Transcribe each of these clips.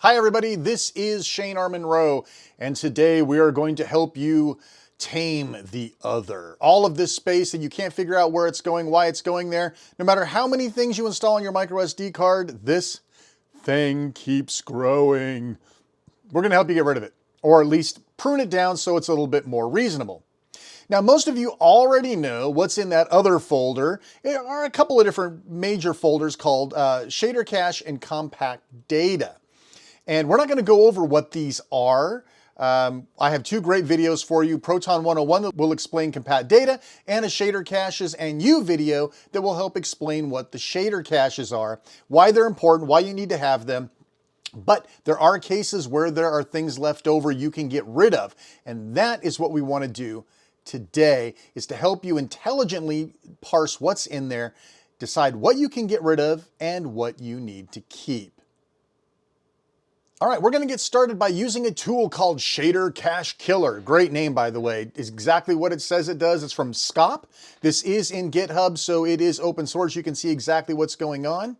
Hi everybody, this is Shane R. Monroe, and today we are going to help you tame the other. All of this space that you can't figure out where it's going, why it's going there, no matter how many things you install on your micro SD card, this thing keeps growing. We're gonna help you get rid of it, or at least prune it down so it's a little bit more reasonable. Now, most of you already know what's in that other folder. There are a couple of different major folders called shader cache and compact data. And we're not going to go over what these are. I have two great videos for you, Proton 101 that will explain compat data, and a shader caches and you video that will help explain what the shader caches are, why they're important, why you need to have them. But there are cases where there are things left over you can get rid of. And that is what we want to do today, is to help you intelligently parse what's in there, decide what you can get rid of and what you need to keep. All right, we're going to get started by using a tool called Shader Cache Killer. Great name, by the way. It's exactly what it says it does. It's from Scawp. This is in GitHub, so it is open source. You can see exactly what's going on.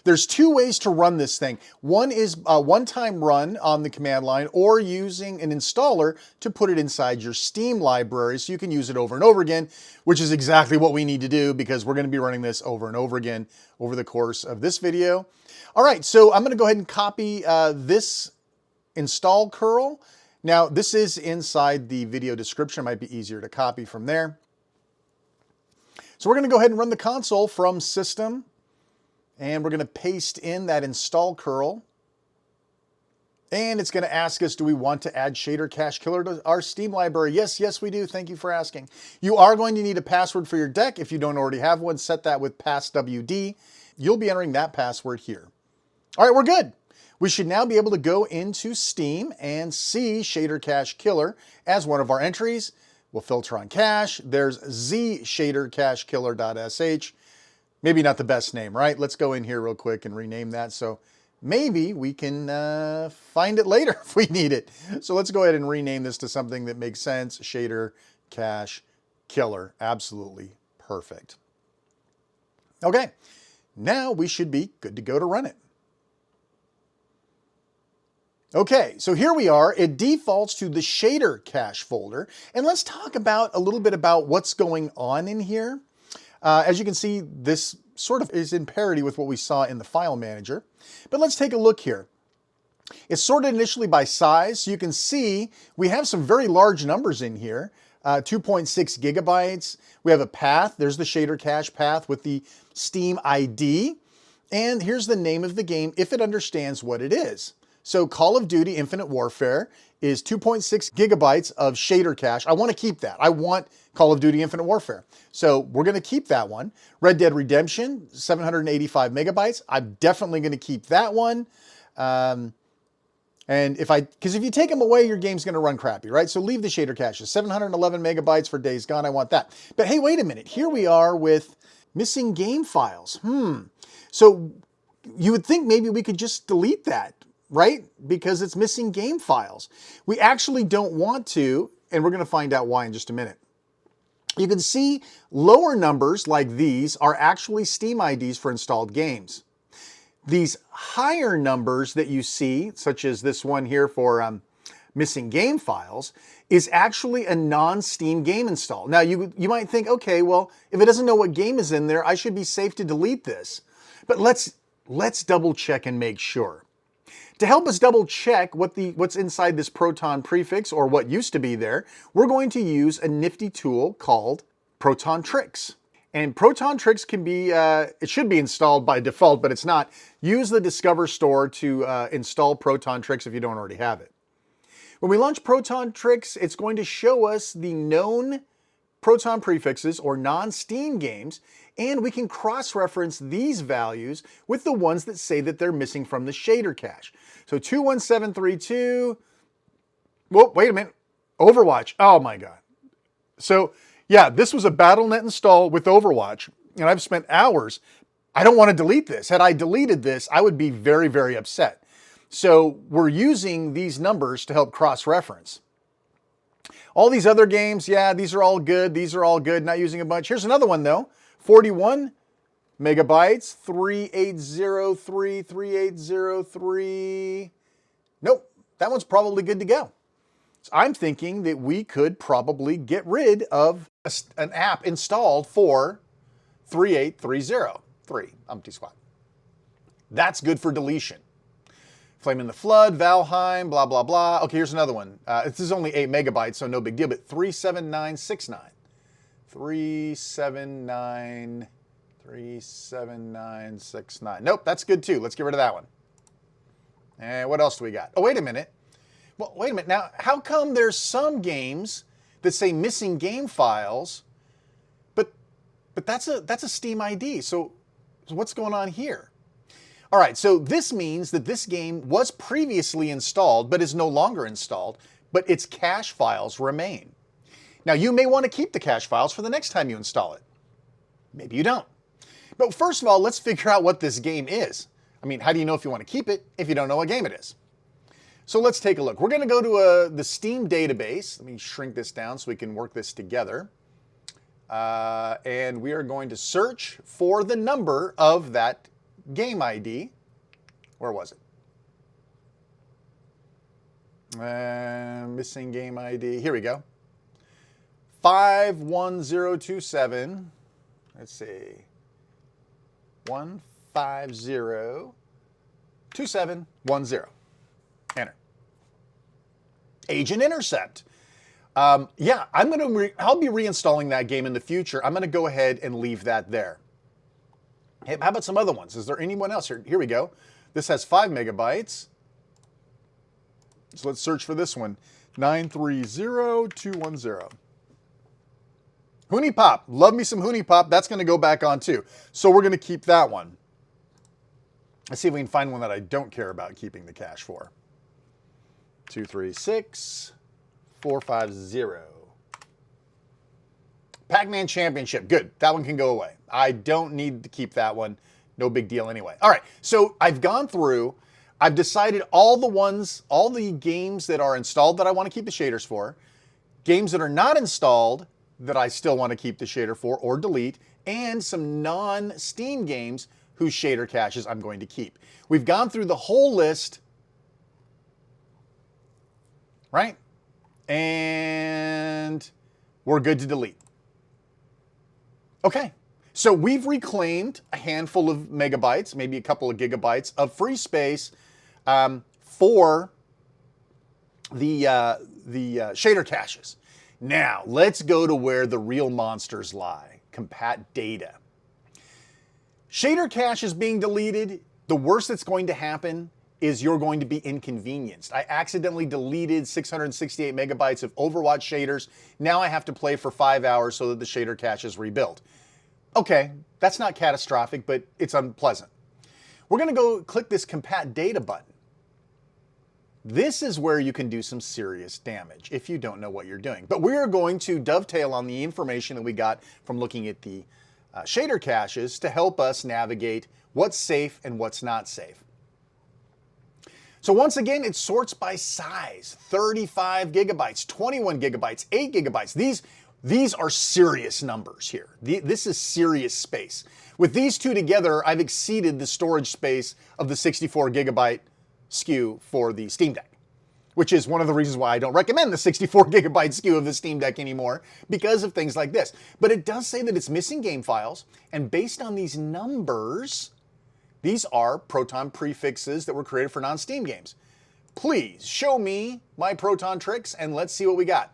There's two ways to run this thing. One is a one-time run on the command line, or using an installer to put it inside your Steam library so you can use it over and over again, which is exactly what we need to do because we're going to be running this over and over again over the course of this video. All right, so I'm going to go ahead and copy this install curl. Now, this is inside the video description. It might be easier to copy from there. So we're going to go ahead and run the console from system. And we're going to paste in that install curl. And it's going to ask us, do we want to add Shader Cache Killer to our Steam library? Yes, we do. Thank you for asking. You are going to need a password for your deck. If you don't already have one, set that with passwd. You'll be entering that password here. All right, we're good. We should now be able to go into Steam and see Shader Cache Killer as one of our entries. We'll filter on cache. There's zshadercachekiller.sh. Maybe not the best name, right? Let's go in here real quick and rename that so maybe we can find it later if we need it. So let's go ahead and rename this to something that makes sense. Shader Cache Killer. Absolutely perfect. Okay, now we should be good to go to run it. Okay, so here we are. It defaults to the shader cache folder. And let's talk about a little bit about what's going on in here. As you can see, this sort of is in parity with what we saw in the file manager. But let's take a look here. It's sorted initially by size. So you can see we have some very large numbers in here. 2.6 gigabytes. We have a path. There's the shader cache path with the Steam ID. And here's the name of the game if it understands what it is. So Call of Duty Infinite Warfare is 2.6 gigabytes of shader cache. I want to keep that. I want Call of Duty Infinite Warfare. So we're going to keep that one. Red Dead Redemption, 785 megabytes. I'm definitely going to keep that one. Because if you take them away, your game's going to run crappy, right? So leave the shader caches. 711 megabytes for Days Gone. I want that. But hey, wait a minute. Here we are with missing game files. So you would think maybe we could just delete that, right? Because it's missing game files. We actually don't want to, and we're going to find out why in just a minute. You can see lower numbers like these are actually Steam IDs for installed games. These higher numbers that you see, such as this one here for missing game files, is actually a non-Steam game install. Now you might think, okay, well, if it doesn't know what game is in there, I should be safe to delete this. But let's double check and make sure. To help us double check what's inside this Proton prefix, or what used to be there, we're going to use a nifty tool called ProtonTricks. And ProtonTricks can be, it should be installed by default, but it's not. Use the Discover store to install ProtonTricks if you don't already have it. When we launch ProtonTricks, it's going to show us the known Proton prefixes or non-Steam games, and we can cross-reference these values with the ones that say that they're missing from the shader cache. So 21732, whoa, wait a minute, Overwatch, oh my God. So yeah, this was a BattleNet install with Overwatch, and I've spent hours. I don't want to delete this. Had I deleted this, I would be very, very upset. So we're using these numbers to help cross-reference. All these other games, yeah, these are all good. These are all good. Not using a bunch. Here's another one, though. 41 megabytes, 3803, 3803. Nope, that one's probably good to go. So I'm thinking that we could probably get rid of an app installed for 38303, umpty squat. That's good for deletion. Flame in the Flood, Valheim, blah, blah, blah. Okay, here's another one. This is only 8 megabytes, so no big deal, but 37969. 37969. Nope, that's good too. Let's get rid of that one. And what else do we got? Oh, wait a minute. Well, wait a minute. Now, how come there's some games that say missing game files, but that's a Steam ID. So what's going on here? All right, so this means that this game was previously installed, but is no longer installed, but its cache files remain. Now, you may want to keep the cache files for the next time you install it. Maybe you don't. But first of all, let's figure out what this game is. I mean, how do you know if you want to keep it if you don't know what game it is? So let's take a look. We're going to go to the Steam database. Let me shrink this down so we can work this together. And we are going to search for the number of that game ID. Where was it? Missing game ID. Here we go. 51027. Let's see. 1502710. Enter. Agent Intercept. Yeah, I'll be reinstalling that game in the future. I'm going to go ahead and leave that there. Hey, how about some other ones? Is there anyone else here? Here we go. This has 5 megabytes. So let's search for this one. 930210. Hoonie Pop. Love me some Hoonie Pop. That's going to go back on too. So we're going to keep that one. Let's see if we can find one that I don't care about keeping the cache for. 236450. Pac-Man Championship. Good. That one can go away. I don't need to keep that one. No big deal anyway. All right. So I've gone through. I've decided all the games that are installed that I want to keep the shaders for, games that are not installed that I still want to keep the shader for or delete, and some non-Steam games whose shader caches I'm going to keep. We've gone through the whole list, right? And we're good to delete. Okay, so we've reclaimed a handful of megabytes, maybe a couple of gigabytes of free space for the shader caches. Now, let's go to where the real monsters lie, compatdata. Shader caches being deleted, the worst that's going to happen is you're going to be inconvenienced. I accidentally deleted 668 megabytes of Overwatch shaders. Now I have to play for 5 hours so that the shader cache is rebuilt. Okay, that's not catastrophic, but it's unpleasant. We're going to go click this compatdata button. This is where you can do some serious damage if you don't know what you're doing. But we are going to dovetail on the information that we got from looking at the shader caches to help us navigate what's safe and what's not safe. So once again, it sorts by size. 35 gigabytes, 21 gigabytes, 8 gigabytes. These are serious numbers here. This is serious space. With these two together, I've exceeded the storage space of the 64 gigabyte SKU for the Steam Deck, which is one of the reasons why I don't recommend the 64 gigabyte SKU of the Steam Deck anymore, because of things like this. But it does say that it's missing game files, and based on these numbers, these are Proton prefixes that were created for non-Steam games. Please show me my ProtonTricks and let's see what we got.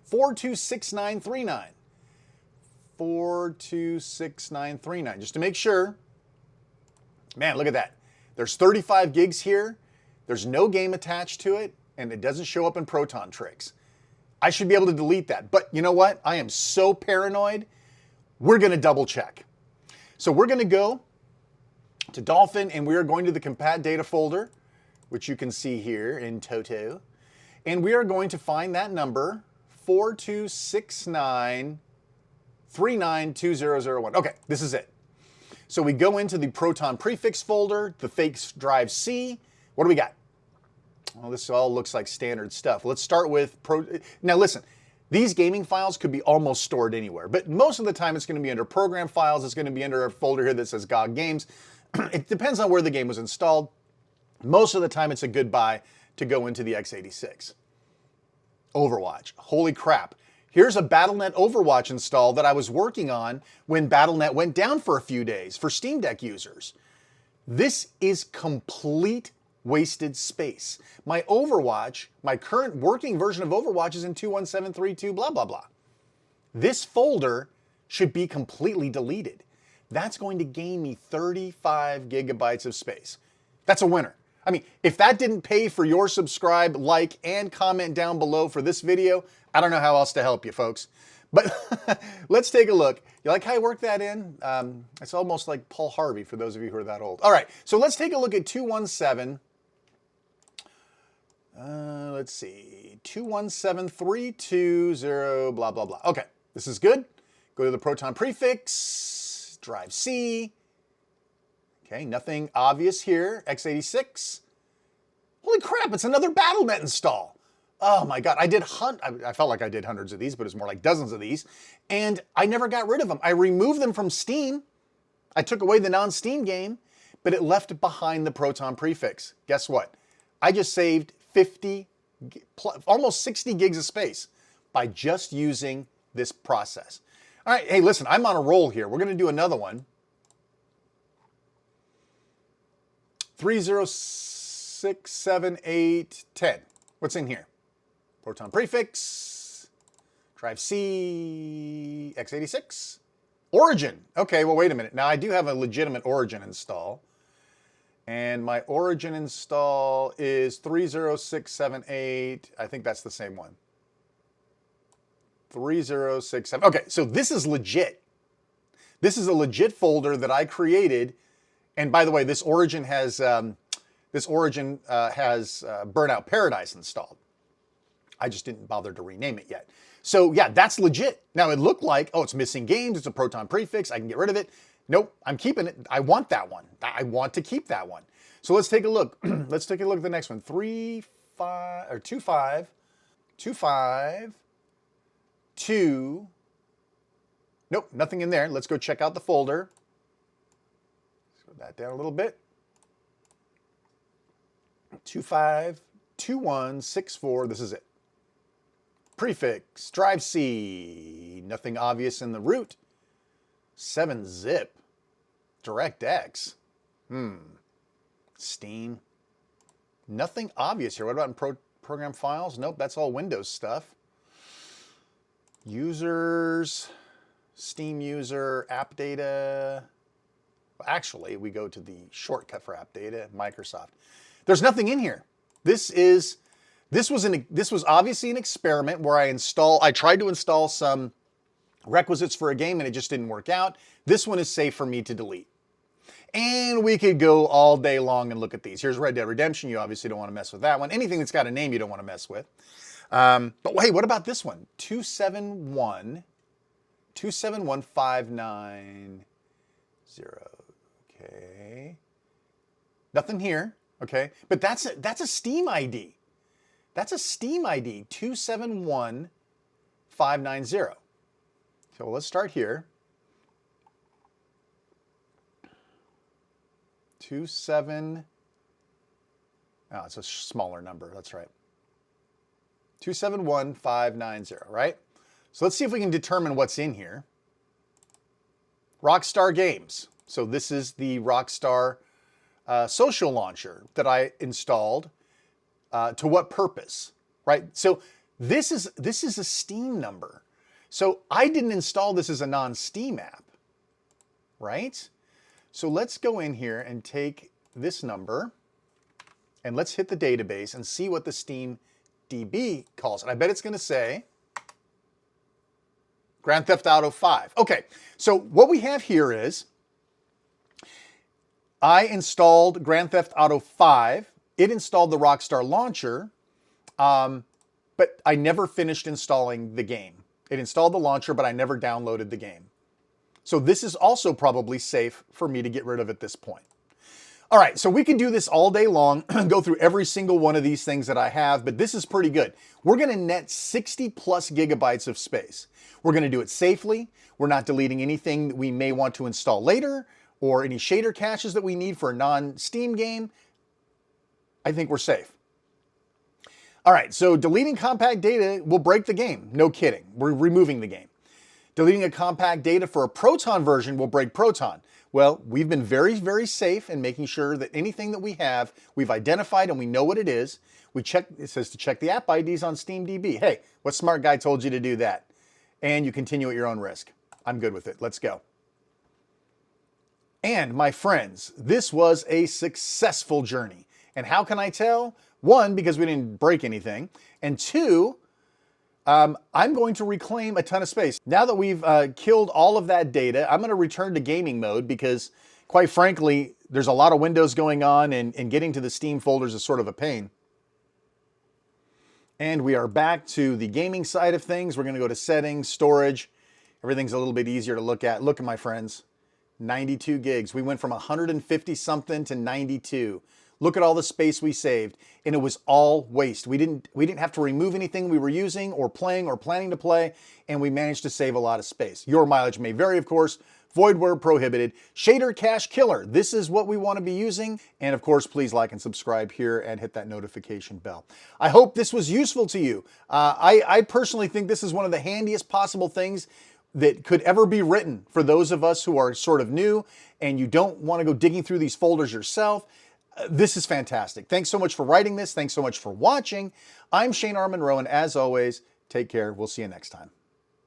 426939. 426939. Just to make sure. Man, look at that. There's 35 gigs here. There's no game attached to it, and it doesn't show up in ProtonTricks. I should be able to delete that. But you know what? I am so paranoid. We're going to double check. So we're going to go to Dolphin, and we are going to the compatdata folder, which you can see here in Toto. And we are going to find that number, 4269392001. Okay, this is it. So we go into the Proton prefix folder, the fake drive C. What do we got? Well, this all looks like standard stuff. Let's start with Now listen, these gaming files could be almost stored anywhere, but most of the time it's going to be under program files. It's going to be under a folder here that says GOG Games. It depends on where the game was installed. Most of the time it's a good buy to go into the x86. Overwatch. Holy crap. Here's a Battle.net Overwatch install that I was working on when Battle.net went down for a few days for Steam Deck users. This is complete wasted space. My Overwatch, my current working version of Overwatch is in 21732 blah, blah, blah. This folder should be completely deleted. That's going to gain me 35 gigabytes of space. That's a winner. I mean, if that didn't pay for your subscribe, like, and comment down below for this video, I don't know how else to help you, folks. But let's take a look. You like how I worked that in? It's almost like Paul Harvey for those of you who are that old. All right, so let's take a look at 217. Let's see, 217320, blah, blah, blah. Okay, this is good. Go to the Proton prefix, drive C. Okay, nothing obvious here. x86. Holy crap, it's another Battle.net install. Oh my God, I felt like I did hundreds of these, but it's more like dozens of these. And I never got rid of them. I removed them from Steam. I took away the non-Steam game, but it left behind the Proton prefix. Guess what? I just saved 50, almost 60 gigs of space by just using this process. All right, hey, listen, I'm on a roll here. We're gonna do another one. 3067810. What's in here? Proton prefix, drive C, x86, Origin. Okay, well, wait a minute. Now, I do have a legitimate Origin install. And my Origin install is 30678. I think that's the same one. 3067. Okay, so this is legit. This is a legit folder that I created. And by the way, this Origin has Burnout Paradise installed. I just didn't bother to rename it yet. So yeah, that's legit. Now it looked like, oh, it's missing games. It's a Proton prefix. I can get rid of it. Nope, I'm keeping it. I want that one. I want to keep that one. So let's take a look. Let's take a look at the next one. 252525. Nope, nothing in there. Let's go check out the folder. Slow that down a little bit. 252164. This is it. Prefix, drive C. Nothing obvious in the root. 7-zip. DirectX. Steam. Nothing obvious here. What about in program files? Nope, that's all Windows stuff. Users, Steam user, app data. Actually, we go to the shortcut for app data, Microsoft. There's nothing in here. This was obviously an experiment where I tried to install some requisites for a game and it just didn't work out. This one is safe for me to delete. And we could go all day long and look at these. Here's Red Dead Redemption. You obviously don't want to mess with that one. Anything that's got a name you don't want to mess with. But hey, what about this one? 271590. Okay. Nothing here. Okay. But that's a Steam ID. That's a Steam ID, 271590. So let's start here. 27. Oh, it's a smaller number. That's right. 271590, right? So let's see if we can determine what's in here. Rockstar Games. So this is the Rockstar social launcher that I installed. To what purpose, right? So this is a Steam number. So I didn't install this as a non-Steam app, right? So let's go in here and take this number and let's hit the database and see what the SteamDB calls it. I bet it's going to say Grand Theft Auto 5. Okay, so what we have here is I installed Grand Theft Auto 5. It installed the Rockstar launcher, but I never finished installing the game. It installed the launcher, but I never downloaded the game. So this is also probably safe for me to get rid of at this point. All right, so we can do this all day long, go through every single one of these things that I have, but this is pretty good. We're gonna net 60 plus gigabytes of space. We're gonna do it safely. We're not deleting anything that we may want to install later or any shader caches that we need for a non-Steam game. I think we're safe. All right, so deleting compact data will break the game. No kidding. We're removing the game. Deleting a compact data for a Proton version will break Proton. Well, we've been very, very safe in making sure that anything that we have, we've identified and we know what it is. We check, it says to check the app IDs on SteamDB. Hey, what smart guy told you to do that? And you continue at your own risk. I'm good with it. Let's go. And my friends, this was a successful journey. And how can I tell? One, because we didn't break anything. And two, I'm going to reclaim a ton of space. Now that we've killed all of that data, I'm going to return to gaming mode because, quite frankly, there's a lot of windows going on and getting to the Steam folders is sort of a pain. And we are back to the gaming side of things. We're going to go to settings, storage. Everything's a little bit easier to look at. Look at my friends, 92 gigs. We went from 150 something to 92. Look at all the space we saved, and it was all waste. We didn't have to remove anything we were using or playing or planning to play, and we managed to save a lot of space. Your mileage may vary, of course. Void where prohibited. Shader cache killer. This is what we want to be using. And of course, please like and subscribe here and hit that notification bell. I hope this was useful to you. I personally think this is one of the handiest possible things that could ever be written for those of us who are sort of new and you don't want to go digging through these folders yourself. This is fantastic. Thanks so much for writing this. Thanks so much for watching. I'm Shane R. Monroe, and as always, take care. We'll see you next time.